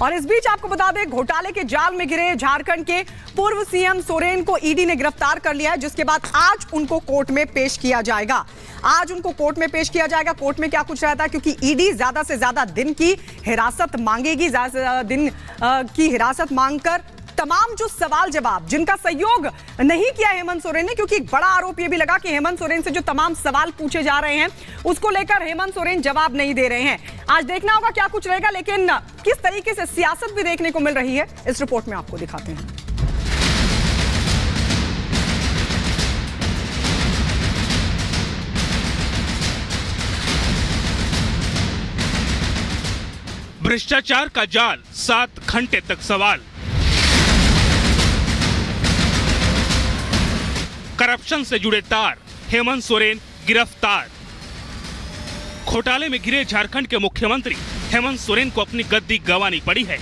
और इस बीच आपको बता दें, घोटाले के जाल में घिरे झारखंड के पूर्व सीएम सोरेन को ईडी ने गिरफ्तार कर लिया है, जिसके बाद आज उनको कोर्ट में पेश किया जाएगा। आज उनको कोर्ट में पेश किया जाएगा। कोर्ट में क्या कुछ रहता है, क्योंकि ईडी ज्यादा से ज्यादा दिन की हिरासत मांगेगी। ज्यादा से ज्यादा दिन की हिरासत मांगकर तमाम जो सवाल जवाब जिनका सहयोग नहीं किया हेमंत सोरेन ने, क्योंकि एक बड़ा आरोप यह भी लगा कि हेमंत सोरेन से जो तमाम सवाल पूछे जा रहे हैं उसको लेकर हेमंत सोरेन जवाब नहीं दे रहे हैं। आज देखना होगा क्या कुछ रहेगा, लेकिन किस तरीके से सियासत भी देखने को मिल रही है इस रिपोर्ट में आपको दिखाते हैं। भ्रष्टाचार का जाल, 7 घंटे तक सवाल। करप्शन से जुड़े तार, हेमंत सोरेन गिरफ्तार। घोटाले में घिरे झारखंड के मुख्यमंत्री हेमंत सोरेन को अपनी गद्दी गंवानी पड़ी है।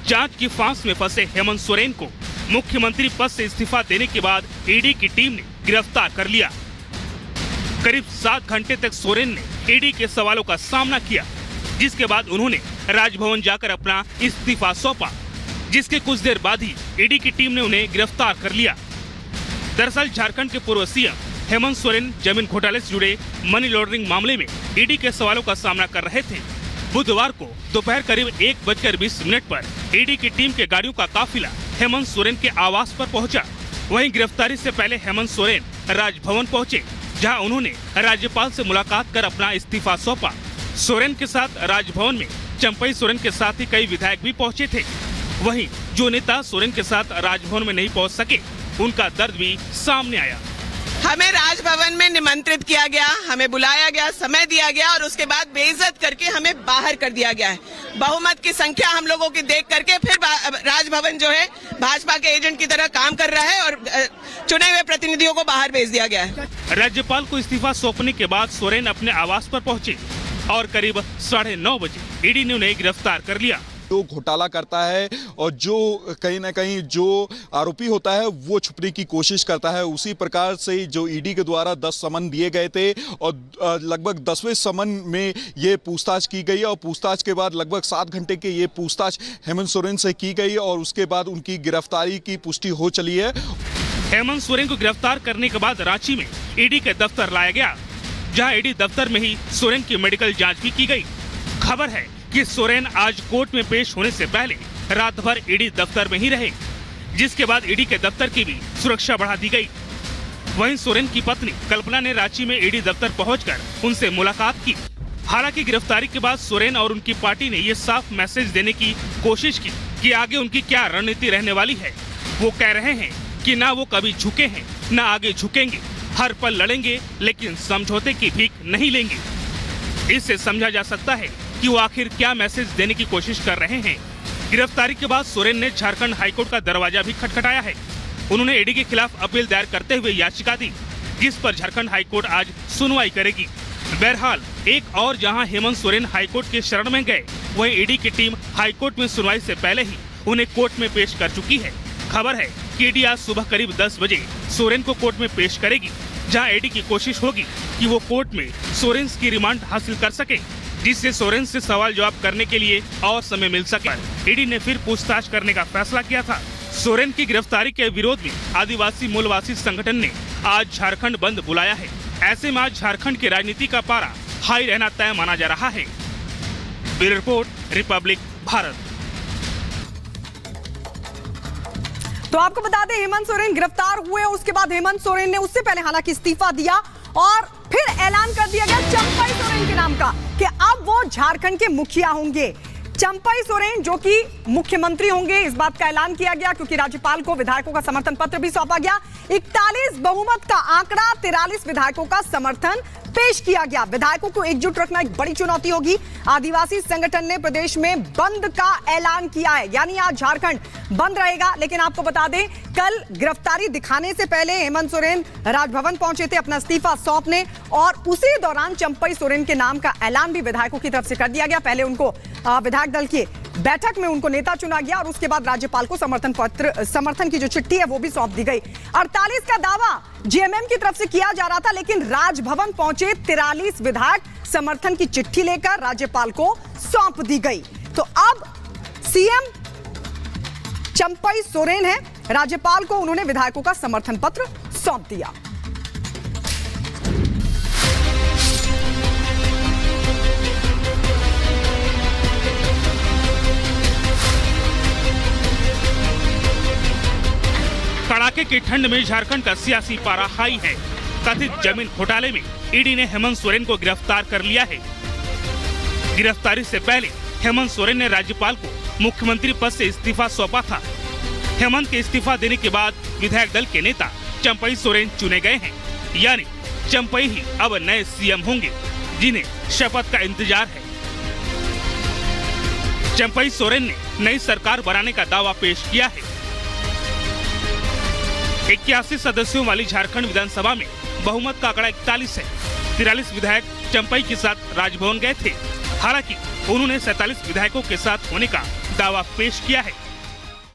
जांच की फांस में फंसे हेमंत सोरेन को मुख्यमंत्री पद से इस्तीफा देने के बाद ईडी की टीम ने गिरफ्तार कर लिया। करीब 7 घंटे तक सोरेन ने ईडी के सवालों का सामना किया, जिसके बाद उन्होंने राजभवन जाकर अपना इस्तीफा सौंपा, जिसके कुछ देर बाद ही ईडी की टीम ने उन्हें गिरफ्तार कर लिया। दरअसल झारखंड के पूर्व सीएम हेमंत सोरेन जमीन घोटाले से जुड़े मनी लॉन्ड्रिंग मामले में ईडी के सवालों का सामना कर रहे थे। बुधवार को दोपहर करीब 1:20 पर ईडी की टीम के गाड़ियों का काफिला हेमंत सोरेन के आवास पर पहुंचा। वहीं गिरफ्तारी से पहले हेमंत सोरेन राजभवन पहुंचे, जहां उन्होंने राज्यपाल से मुलाकात कर अपना इस्तीफा सौंपा। सोरेन के साथ राजभवन में चंपई सोरेन के साथ ही कई विधायक भी पहुंचे थे। वहीं जो नेता सोरेन के साथ राजभवन में नहीं पहुंच सके, उनका दर्द भी सामने आया। हमें राजभवन में निमंत्रित किया गया, हमें बुलाया गया, समय दिया गया और उसके बाद बेइज्जत करके हमें बाहर कर दिया गया है। बहुमत की संख्या हम लोगों की देख करके फिर राजभवन जो है भाजपा के एजेंट की तरह काम कर रहा है और चुने हुए प्रतिनिधियों को बाहर भेज दिया गया है। राज्यपाल को इस्तीफा सौंपने के बाद सोरेन अपने आवास पर पहुंचे और करीब 9:30 बजे ईडी ने उन्हें गिरफ्तार कर लिया। जो घोटाला करता है और जो कहीं ना कहीं जो आरोपी होता है वो छुपने की कोशिश करता है, उसी प्रकार से जो ईडी के द्वारा 10 समन दिए गए थे और लगभग 10वें समन में ये पूछताछ की गई और पूछताछ के बाद लगभग 7 घंटे के ये पूछताछ हेमंत सोरेन से की गई और उसके बाद उनकी गिरफ्तारी की पुष्टि हो चली है। हेमंत सोरेन को गिरफ्तार करने के बाद रांची में ईडी के दफ्तर लाया गया, जहां ईडी दफ्तर में ही सोरेन की मेडिकल जांच भी की गई। खबर है कि सोरेन आज कोर्ट में पेश होने से पहले रात भर ईडी दफ्तर में ही रहे, जिसके बाद ईडी के दफ्तर की भी सुरक्षा बढ़ा दी गई। वहीं सोरेन की पत्नी कल्पना ने रांची में ईडी दफ्तर पहुंचकर उनसे मुलाकात की। हालांकि गिरफ्तारी के बाद सोरेन और उनकी पार्टी ने ये साफ मैसेज देने की कोशिश की कि आगे उनकी क्या रणनीति रहने वाली है। वो कह रहे हैं कि ना वो कभी झुके हैं, ना आगे झुकेंगे, हर पल लड़ेंगे, लेकिन समझौते की भीख नहीं लेंगे। इससे समझा जा सकता है कि वो आखिर क्या मैसेज देने की कोशिश कर रहे हैं। गिरफ्तारी के बाद सोरेन ने झारखंड हाईकोर्ट का दरवाजा भी खटखटाया है। उन्होंने ईडी के खिलाफ अपील दायर करते हुए याचिका दी, जिस पर झारखंड हाईकोर्ट आज सुनवाई करेगी। बहरहाल एक और जहां हेमंत सोरेन हाईकोर्ट के शरण में गए, वहीं ईडी की टीम हाईकोर्ट में सुनवाई से पहले ही उन्हें कोर्ट में पेश कर चुकी है। खबर है कि ईडी आज सुबह करीब 10 बजे सोरेन को कोर्ट में पेश करेगी, जहां ईडी की कोशिश होगी कि वो कोर्ट में सोरेन की रिमांड हासिल कर सके, जिससे सोरेन से सवाल जवाब करने के लिए और समय मिल सके। ईडी ने फिर पूछताछ करने का फैसला किया था। सोरेन की गिरफ्तारी के विरोध में आदिवासी मूलवासी संगठन ने आज झारखंड बंद बुलाया है। ऐसे में आज झारखंड की राजनीति का पारा हाई रहना तय माना जा रहा है। Bureau report, Republic Bharat. तो आपको बता दें, हेमंत सोरेन गिरफ्तार हुए, उसके बाद हेमंत सोरेन ने उससे पहले हालांकि इस्तीफा दिया और फिर ऐलान कर दिया गया चंपई सोरेन के नाम का कि अब वो झारखंड के मुखिया होंगे। चंपई सोरेन जो कि मुख्यमंत्री होंगे, इस बात का ऐलान किया गया, क्योंकि राज्यपाल को विधायकों का समर्थन पत्र भी सौंपा गया। 41 बहुमत का आंकड़ा, 43 विधायकों का समर्थन पेश किया गया। विधायकों को एकजुट रखना एक बड़ी चुनौती होगी। आदिवासी संगठन ने प्रदेश में बंद का ऐलान किया है, यानी आज झारखंड बंद रहेगा। लेकिन आपको बता दें, कल गिरफ्तारी दिखाने से पहले हेमंत सोरेन राजभवन पहुंचे थे अपना इस्तीफा सौंपने, और उसी दौरान चंपई सोरेन के नाम का ऐलान भी विधायकों की तरफ से कर दिया गया। पहले उनको विधायक दल की बैठक में उनको नेता चुना गया और उसके बाद राज्यपाल को समर्थन की जो चिट्ठी है वो भी सौंप दी गई। 48 का दावा जेएमएम की तरफ से किया जा रहा था, लेकिन राजभवन पहुंचे 43 विधायक समर्थन की चिट्ठी लेकर राज्यपाल को सौंप दी गई। तो अब सीएम चंपई सोरेन है। राज्यपाल को उन्होंने विधायकों का समर्थन पत्र सौंप दिया। कड़ाके की ठंड में झारखंड का सियासी पारा हाई है। कथित जमीन घोटाले में ईडी ने हेमंत सोरेन को गिरफ्तार कर लिया है। गिरफ्तारी से पहले हेमंत सोरेन ने राज्यपाल को मुख्यमंत्री पद से इस्तीफा सौंपा था। हेमंत के इस्तीफा देने के बाद विधायक दल के नेता चंपई सोरेन चुने गए हैं। यानी चंपई ही अब नए सीएम होंगे, जिन्हें शपथ का इंतजार है। चंपई सोरेन ने नई सरकार बनाने का दावा पेश किया है। 81 सदस्यों वाली झारखंड विधानसभा में बहुमत का आंकड़ा 41 है। 43 विधायक चंपई के साथ राजभवन गए थे। हालांकि उन्होंने 47 विधायकों के साथ होने का दावा पेश किया है।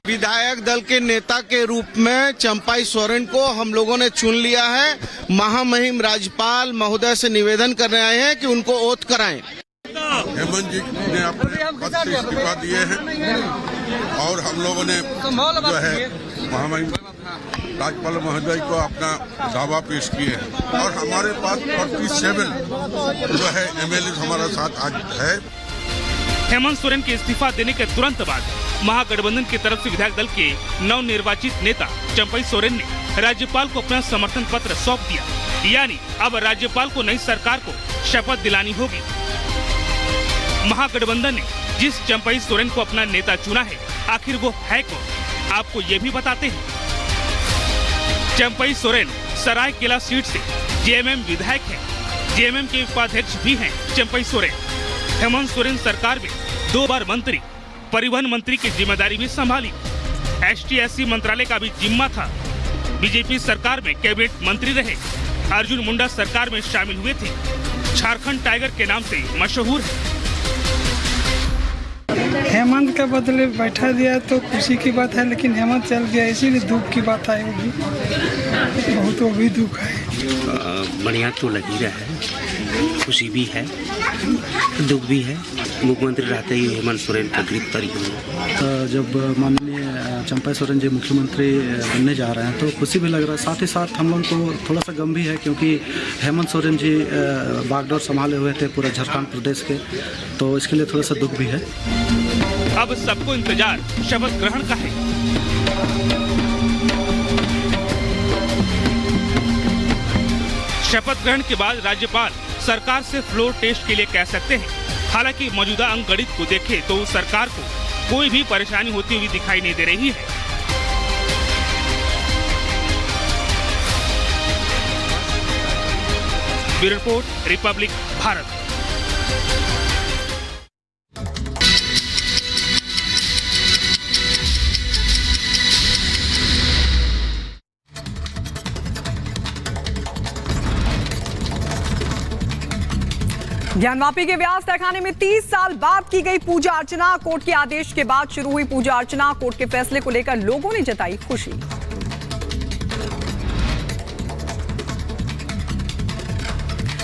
विधायक दल के नेता के रूप में चंपई सोरेन को हम लोगों ने चुन लिया है। महामहिम राज्यपाल महोदय से निवेदन करने आए हैं कि उनको ओथ कराएं। हेमंत जी ने अपने पद से इस्तीफा दिए हैं और हम लोगों ने जो है महामहिम राज्यपाल महोदय को अपना दावा पेश किए हैं और हमारे पास 47 जो है एमएलए हमारा साथ आज है। हेमंत सोरेन के इस्तीफा देने के तुरंत बाद महागठबंधन की तरफ से विधायक दल के नवनिर्वाचित नेता चंपई सोरेन ने राज्यपाल को अपना समर्थन पत्र सौंप दिया। यानी अब राज्यपाल को नई सरकार को शपथ दिलानी होगी। महागठबंधन ने जिस चंपई सोरेन को अपना नेता चुना है, आखिर वो है कौन, आपको ये भी बताते हैं। चंपई सोरेन सरायकेला सीट से जेएमएम विधायक हैं। जेएमएम के उपाध्यक्ष भी हैं चंपई सोरेन। हेमंत सोरेन सरकार में 2 बार मंत्री, परिवहन मंत्री की जिम्मेदारी भी संभाली। एसटी/एससी मंत्रालय का भी जिम्मा था। बीजेपी सरकार में कैबिनेट मंत्री रहे। अर्जुन मुंडा सरकार में शामिल हुए थे। झारखंड टाइगर के नाम से मशहूर है। हेमंत के बदले बैठा दिया तो खुशी की बात है, लेकिन हेमंत चल गया इसीलिए दुख की बात है। वो भी बहुत, वो भी दुख है। बढ़िया तो लग ही रहा है, खुशी भी है, दुख भी है। मुख्यमंत्री रहते ही हेमंत सोरेन का गिरफ्तारी हुई। जब माननीय चंपई सोरेन जी मुख्यमंत्री बनने जा रहे हैं तो खुशी भी लग रहा है, साथ ही साथ हम लोग को थोड़ा सा गम भी है, क्योंकि हेमंत सोरेन जी बागडोर संभाले हुए थे पूरे झारखंड प्रदेश के, तो इसके लिए थोड़ा सा दुख भी है। अब सबको इंतजार शपथ ग्रहण का है। शपथ ग्रहण के बाद राज्यपाल सरकार से फ्लोर टेस्ट के लिए कह सकते हैं। हालांकि मौजूदा अंकगणित को देखें तो सरकार को कोई भी परेशानी होती हुई दिखाई नहीं दे रही है। Bureau report, Republic Bharat. Gyanvapi के व्यास तहखाने में 30 साल बाद की गई पूजा अर्चना। कोर्ट के आदेश के बाद शुरू हुई पूजा अर्चना। कोर्ट के फैसले को लेकर लोगों ने जताई खुशी।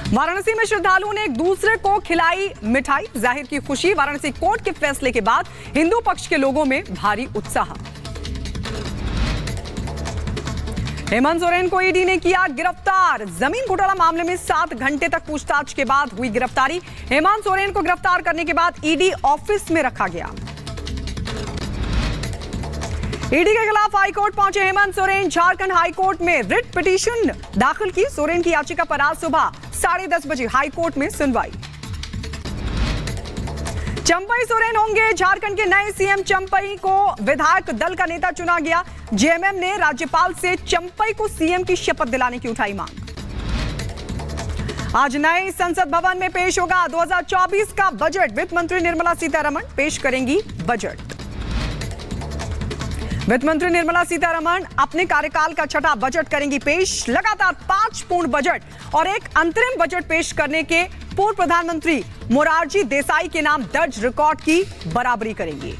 वाराणसी में श्रद्धालुओं ने एक दूसरे को खिलाई मिठाई, जाहिर की खुशी। वाराणसी कोर्ट के फैसले के बाद हिंदू पक्ष के लोगों में भारी उत्साह। हेमंत सोरेन को ईडी ने किया गिरफ्तार। जमीन घोटाला मामले में 7 घंटे तक पूछताछ के बाद हुई गिरफ्तारी। हेमंत सोरेन को गिरफ्तार करने के बाद ईडी ऑफिस में रखा गया। ईडी के खिलाफ हाईकोर्ट पहुंचे हेमंत सोरेन। झारखंड हाईकोर्ट में रिट पिटीशन दाखिल की। सोरेन की याचिका पर आज सुबह 10:30 बजे हाईकोर्ट में सुनवाई। चंपई सोरेन होंगे झारखंड के नए सीएम। चंपई को विधायक दल का नेता चुना गया। जेएमएम ने राज्यपाल से चंपई को सीएम की शपथ दिलाने की उठाई मांग। आज नए संसद भवन में पेश होगा 2024 का बजट। वित्त मंत्री निर्मला सीतारमण पेश करेंगी बजट। वित्त मंत्री निर्मला सीतारमण अपने कार्यकाल का 6वां बजट करेंगी पेश। लगातार 5 पूर्ण बजट और एक अंतरिम बजट पेश करने के पूर्व प्रधानमंत्री मोरारजी देसाई के नाम दर्ज रिकॉर्ड की बराबरी करेंगी।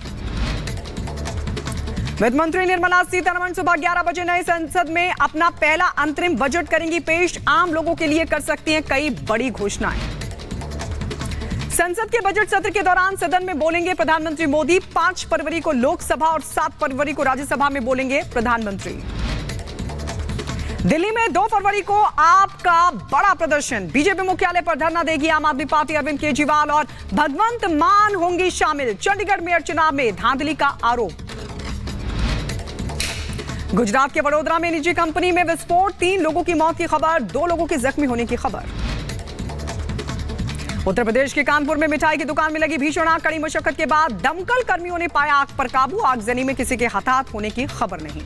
वित्त मंत्री निर्मला सीतारमण सुबह 11 बजे नए संसद में अपना पहला अंतरिम बजट करेंगी पेश। आम लोगों के लिए कर सकती हैं कई बड़ी घोषणाएं। संसद के बजट सत्र के दौरान सदन में बोलेंगे प्रधानमंत्री मोदी। 5 फरवरी को लोकसभा और 7 फरवरी को राज्यसभा में बोलेंगे प्रधानमंत्री। दिल्ली में 2 फरवरी को आपका बड़ा प्रदर्शन। बीजेपी मुख्यालय पर धरना देगी आम आदमी पार्टी। अरविंद केजरीवाल और भगवंत मान होंगी शामिल। चंडीगढ़ मेयर चुनाव में धांधली का आरोप। गुजरात के वडोदरा में निजी कंपनी में विस्फोट। 3 लोगों की मौत की खबर, 2 लोगों के जख्मी होने की खबर। उत्तर प्रदेश के कानपुर में मिठाई की दुकान में लगी भीषण आग। कड़ी मशक्कत के बाद दमकल कर्मियों ने पाया आग पर काबू। आगजनी में किसी के हताहत होने की खबर नहीं।